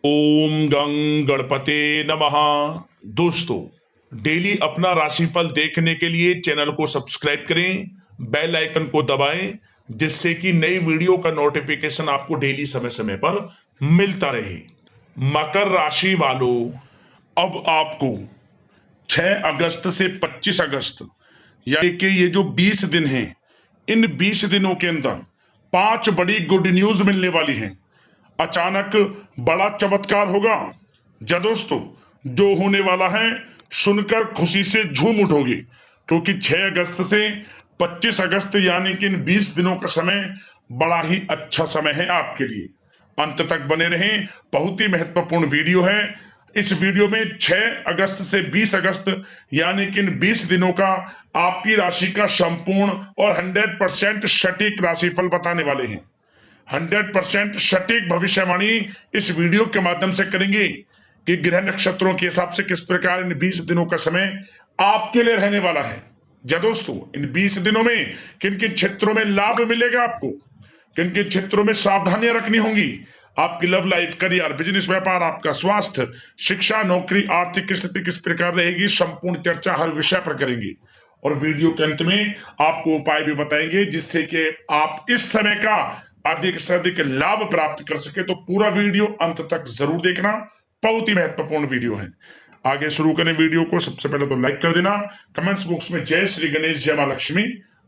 ओम गं गणपते नमः। दोस्तों, डेली अपना राशिफल देखने के लिए चैनल को सब्सक्राइब करें, बेल आइकन को दबाएं, जिससे कि नई वीडियो का नोटिफिकेशन आपको डेली समय समय पर मिलता रहे। मकर राशि वालों, अब आपको 6 अगस्त से 25 अगस्त यानी कि ये जो 20 दिन हैं, इन 20 दिनों के अंदर 5 बड़ी गुड न्यूज मिलने वाली हैं। अचानक बड़ा चमत्कार होगा। जा दोस्तों, जो होने वाला है सुनकर खुशी से झूम उठोगे, क्योंकि 6 अगस्त से 25 अगस्त यानी कि इन 20 दिनों का समय बड़ा ही अच्छा समय है आपके लिए। अंत तक बने रहें, बहुत ही महत्वपूर्ण वीडियो है। इस वीडियो में 6 अगस्त से 20 अगस्त यानी कि इन 20 दिनों का आपकी राशि का संपूर्ण और 100% सटीक राशिफल बताने वाले हैं। 100% सटीक भविष्यवाणी इस वीडियो के माध्यम से करेंगे कि ग्रह नक्षत्रों के हिसाब से किस प्रकार इन 20 दिनों का समय आपके लिए रहने वाला है। जी दोस्तों, इन 20 दिनों में किन किन क्षेत्रों में लाभ मिलेगा आपको, किन किन क्षेत्रों में सावधानियां रखनी होंगी, आपकी लव लाइफ, करियर, बिजनेस, व्यापार, आपका स्वास्थ्य, शिक्षा, नौकरी, आर्थिक स्थिति किस प्रकार रहेगी, संपूर्ण चर्चा हर विषय पर करेंगे। और वीडियो के अंत में आपको उपाय भी बताएंगे जिससे कि आप इस समय का अधिक से अधिक लाभ प्राप्त कर सके। तो पूरा वीडियो अंत तक जरूर देखना, बहुत ही महत्वपूर्ण वीडियो है। आगे शुरू करें वीडियो को। सबसे पहले तो लाइक कर देना, कमेंट्स बॉक्स में जय श्री गणेश, जय मां लक्ष्मी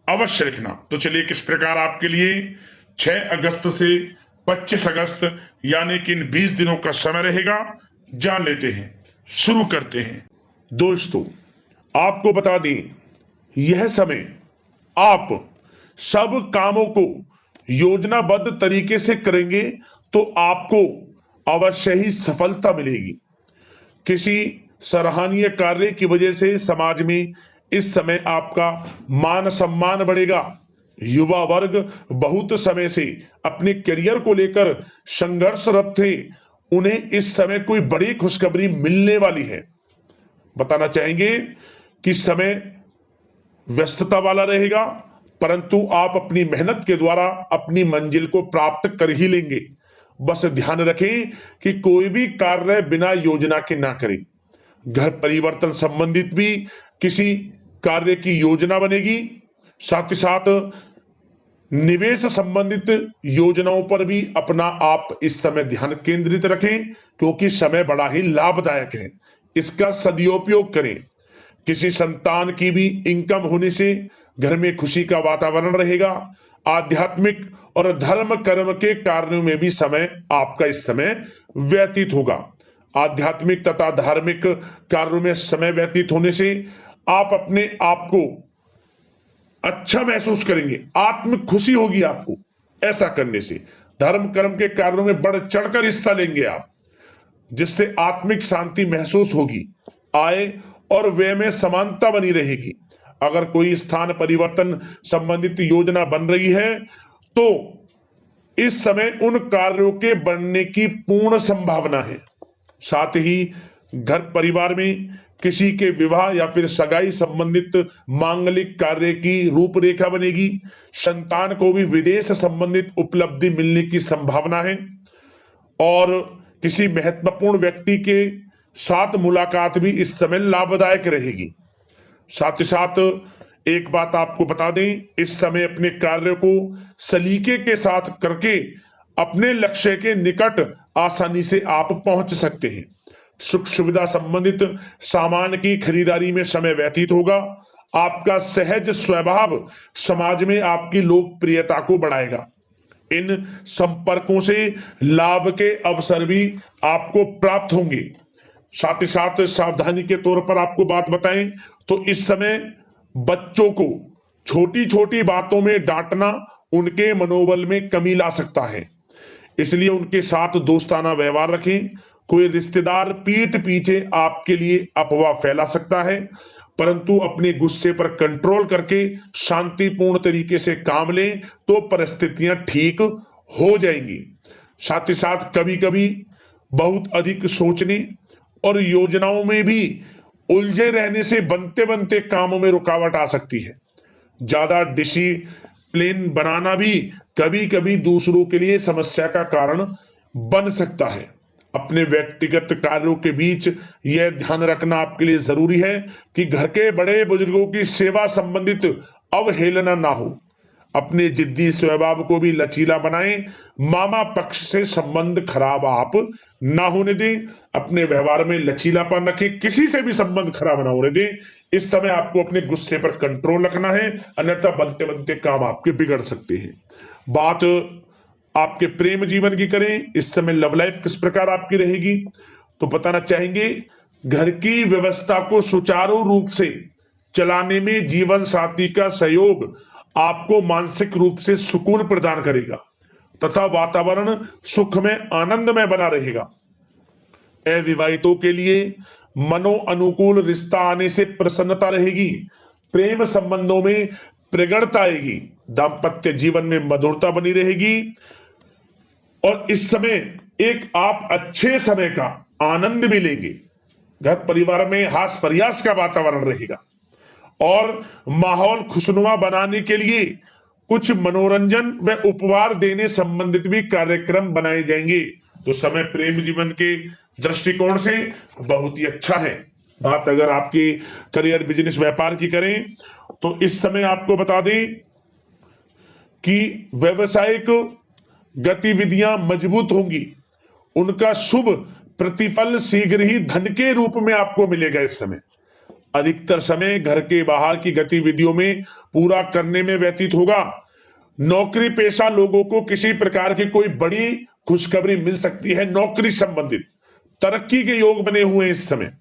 अवश्य लिखना। तो चलिए, किस प्रकार आपके लिए 6 अगस्त से 25 अगस्त यानी कि इन 20 दिनों का समय रहेगा, जान लेते हैं, शुरू करते हैं। दोस्तों, आपको बता दें, यह समय आप सब कामों को योजनाबद्ध तरीके से करेंगे तो आपको अवश्य ही सफलता मिलेगी। किसी सराहनीय कार्य की वजह से समाज में इस समय आपका मान सम्मान बढ़ेगा। युवा वर्ग बहुत समय से अपने करियर को लेकर संघर्षरत थे, उन्हें इस समय कोई बड़ी खुशखबरी मिलने वाली है। बताना चाहेंगे कि समय व्यस्तता वाला रहेगा, परंतु आप अपनी मेहनत के द्वारा अपनी मंजिल को प्राप्त कर ही लेंगे। बस ध्यान रखें कि कोई भी कार्य बिना योजना के ना करें। घर परिवर्तन संबंधित भी किसी कार्य की योजना बनेगी। साथ ही साथ निवेश संबंधित योजनाओं पर भी अपना आप इस समय ध्यान केंद्रित रखें, क्योंकि समय बड़ा ही लाभदायक है। इसका सदुपयोग करें। किसी संतान की भी इनकम होने से घर में खुशी का वातावरण रहेगा। आध्यात्मिक और धर्म कर्म के कार्यों में भी समय आपका इस समय व्यतीत होगा। आध्यात्मिक तथा धार्मिक कार्यों में समय व्यतीत होने से आप अपने आप को अच्छा महसूस करेंगे, आत्म खुशी होगी आपको। ऐसा करने से धर्म कर्म के कार्यों में बढ़ चढ़कर हिस्सा लेंगे आप, जिससे आत्मिक शांति महसूस होगी। आय और व्यय में समानता बनी रहेगी। अगर कोई स्थान परिवर्तन संबंधित योजना बन रही है तो इस समय उन कार्यों के बनने की पूर्ण संभावना है। साथ ही घर परिवार में किसी के विवाह या फिर सगाई संबंधित मांगलिक कार्य की रूपरेखा बनेगी। संतान को भी विदेश संबंधित उपलब्धि मिलने की संभावना है और किसी महत्वपूर्ण व्यक्ति के साथ मुलाकात भी इस समय लाभदायक रहेगी। साथ ही साथ एक बात आपको बता दें, इस समय अपने कार्य को सलीके के साथ करके अपने लक्ष्य के निकट आसानी से आप पहुंच सकते हैं। सुख सुविधा संबंधित सामान की खरीदारी में समय व्यतीत होगा। आपका सहज स्वभाव समाज में आपकी लोकप्रियता को बढ़ाएगा। इन संपर्कों से लाभ के अवसर भी आपको प्राप्त होंगे। साथ ही साथ सावधानी के तौर पर आपको बात बताएं तो इस समय बच्चों को छोटी छोटी बातों में डांटना उनके मनोबल में कमी ला सकता है, इसलिए उनके साथ दोस्ताना व्यवहार रखें। कोई रिश्तेदार पीठ पीछे आपके लिए अफवाह फैला सकता है, परंतु अपने गुस्से पर कंट्रोल करके शांतिपूर्ण तरीके से काम लें तो परिस्थितियां ठीक हो जाएंगी। साथ ही साथ कभी कभी बहुत अधिक सोचने और योजनाओं में भी उलझे रहने से बनते बनते कामों में रुकावट आ सकती है। ज्यादा डिसिप्लिन बनाना भी कभी कभी दूसरों के लिए समस्या का कारण बन सकता है। अपने व्यक्तिगत कार्यों के बीच यह ध्यान रखना आपके लिए जरूरी है कि घर के बड़े बुजुर्गों की सेवा संबंधित अवहेलना ना हो। अपने जिद्दी स्वभाव को भी लचीला बनाएं। मामा पक्ष से संबंध खराब आप ना होने दें। अपने व्यवहार में लचीलापन रखें, किसी से भी संबंध खराब ना होने दें। इस समय आपको अपने गुस्से पर कंट्रोल रखना है, अन्यथा बनते बनते काम आपके बिगड़ सकते हैं। बात आपके प्रेम जीवन की करें, इस समय लव लाइफ किस प्रकार आपकी रहेगी, तो बताना चाहेंगे घर की व्यवस्था को सुचारू रूप से चलाने में जीवन साथी का सहयोग आपको मानसिक रूप से सुकून प्रदान करेगा तथा वातावरण सुख में आनंद में बना रहेगा। अविवाहितों के लिए मनो अनुकूल रिश्ता आने से प्रसन्नता रहेगी। प्रेम संबंधों में प्रगड़ता आएगी। दाम्पत्य जीवन में मधुरता बनी रहेगी और इस समय एक आप अच्छे समय का आनंद भी लेंगे। घर परिवार में हास प्रयास का वातावरण रहेगा और माहौल खुशनुमा बनाने के लिए कुछ मनोरंजन व उपहार देने संबंधित भी कार्यक्रम बनाए जाएंगे। तो समय प्रेम जीवन के दृष्टिकोण से बहुत ही अच्छा है। बात अगर आपकी करियर बिजनेस व्यापार की करें तो इस समय आपको बता दें कि व्यवसायिक गतिविधियां मजबूत होंगी। उनका शुभ प्रतिफल शीघ्र ही धन के रूप में आपको मिलेगा। इस समय अधिकतर समय घर के बाहर की गतिविधियों में पूरा करने में व्यतीत होगा। नौकरी पेशा लोगों को किसी प्रकार की कोई बड़ी खुशखबरी मिल सकती है। नौकरी संबंधित तरक्की के योग बने हुए हैं। इस समय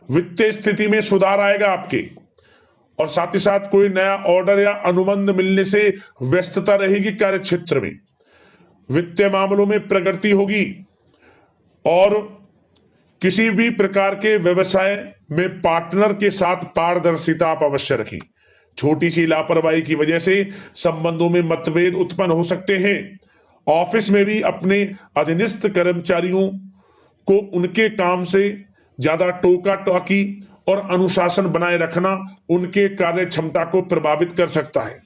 वित्तीय स्थिति में सुधार आएगा आपके, और साथ ही साथ कोई नया ऑर्डर या अनुबंध मिलने से व्यस्तता रहेगी। कार्य क्षेत्र में वित्तीय मामलों में प्रगति होगी और किसी भी प्रकार के व्यवसाय में पार्टनर के साथ पारदर्शिता आप अवश्य रखें। छोटी सी लापरवाही की वजह से संबंधों में मतभेद उत्पन्न हो सकते हैं। ऑफिस में भी अपने अधीनस्थ कर्मचारियों को उनके काम से ज्यादा टोका टाकी और अनुशासन बनाए रखना उनके कार्य क्षमता को प्रभावित कर सकता है।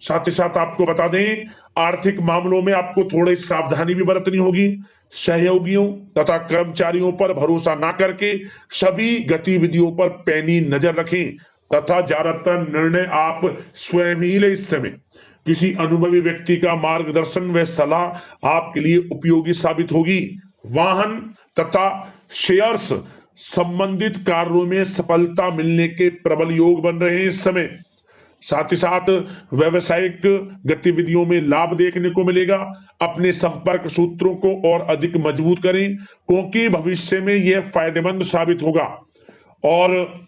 साथ ही साथ आपको बता दें, आर्थिक मामलों में आपको थोड़ी सावधानी भी बरतनी होगी। सहयोगियों तथा कर्मचारियों पर भरोसा ना करके सभी गतिविधियों पर पैनी नजर रखें तथा ज्यादातर निर्णय आप स्वयं ही लें। इस समय किसी अनुभवी व्यक्ति का मार्गदर्शन व सलाह आपके लिए उपयोगी साबित होगी। वाहन तथा शेयर्स संबंधित कार्यों में सफलता मिलने के प्रबल योग बन रहे हैं इस समय। साथ ही साथ व्यवसायिक गतिविधियों में लाभ देखने को मिलेगा। अपने संपर्क सूत्रों को और अधिक मजबूत करें क्योंकि भविष्य में यह फायदेमंद साबित होगा। और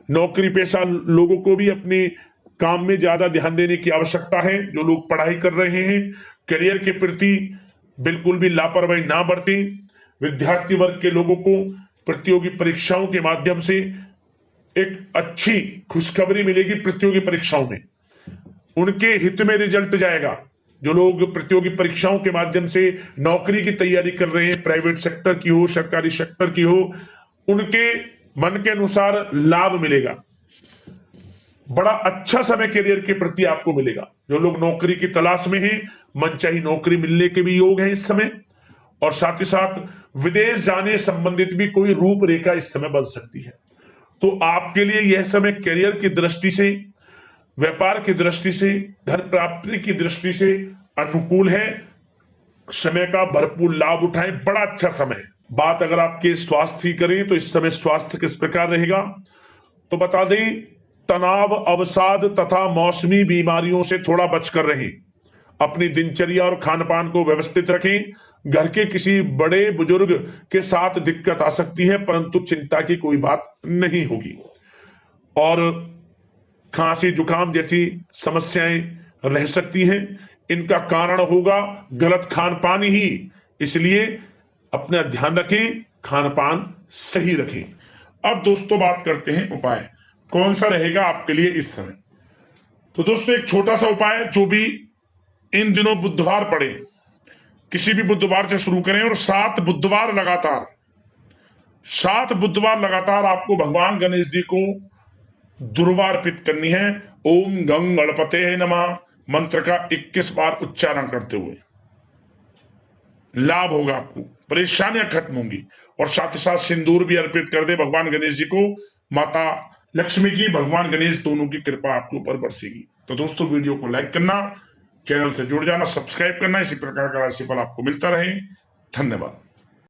नौकरी पेशा लोगों को भी अपने काम में ज्यादा ध्यान देने की आवश्यकता है। जो लोग पढ़ाई कर रहे हैं, करियर के प्रति बिल्कुल भी लापरवाही ना बरतें। विद्यार्थी वर्ग के लोगों को प्रतियोगी परीक्षाओं के माध्यम से एक अच्छी खुशखबरी मिलेगी। प्रतियोगी परीक्षाओं में उनके हित में रिजल्ट जाएगा। जो लोग प्रतियोगी परीक्षाओं के माध्यम से नौकरी की तैयारी कर रहे हैं, प्राइवेट सेक्टर की हो, सरकारी सेक्टर की हो, उनके मन के अनुसार लाभ मिलेगा। बड़ा अच्छा समय करियर के प्रति आपको मिलेगा। जो लोग नौकरी की तलाश में हैं, मनचाही नौकरी मिलने के भी योग हैं इस समय। और साथ ही साथ विदेश जाने संबंधित भी कोई रूपरेखा इस समय बन सकती है। तो आपके लिए यह समय करियर की दृष्टि से, व्यापार की दृष्टि से, धन प्राप्ति की दृष्टि से अनुकूल है। समय का भरपूर लाभ उठाएं, बड़ा अच्छा समय है। बात अगर आपके स्वास्थ्य की करें तो इस समय स्वास्थ्य किस प्रकार रहेगा, तो बता दें तनाव, अवसाद तथा मौसमी बीमारियों से थोड़ा बचकर रहें। अपनी दिनचर्या और खान पान को व्यवस्थित रखें। घर के किसी बड़े बुजुर्ग के साथ दिक्कत आ सकती है परंतु चिंता की कोई बात नहीं होगी। और खांसी जुकाम जैसी समस्याएं रह सकती हैं, इनका कारण होगा गलत खान पान ही। इसलिए अपना ध्यान रखें, खान पान सही रखें। अब दोस्तों बात करते हैं उपाय कौन सा रहेगा आपके लिए इस समय। तो दोस्तों एक छोटा सा उपाय जो भी इन दिनों बुधवार पड़े, किसी भी बुधवार से शुरू करें और 7 बुधवार लगातार आपको भगवान गणेश जी को दुर्वा अर्पित करनी है। ओम गंग गणपते नमः मंत्र का 21 बार उच्चारण करते हुए लाभ होगा आपको। परेशानियां खत्म होंगी। और साथ ही साथ सिंदूर भी अर्पित कर दे भगवान गणेश जी को, माता लक्ष्मी की, भगवान गणेश दोनों की कृपा आपके ऊपर बरसेगी। तो दोस्तों वीडियो को लाइक करना, चैनल से जुड़ जाना, सब्सक्राइब करना, इसी प्रकार का राशिफल आपको मिलता रहे। धन्यवाद।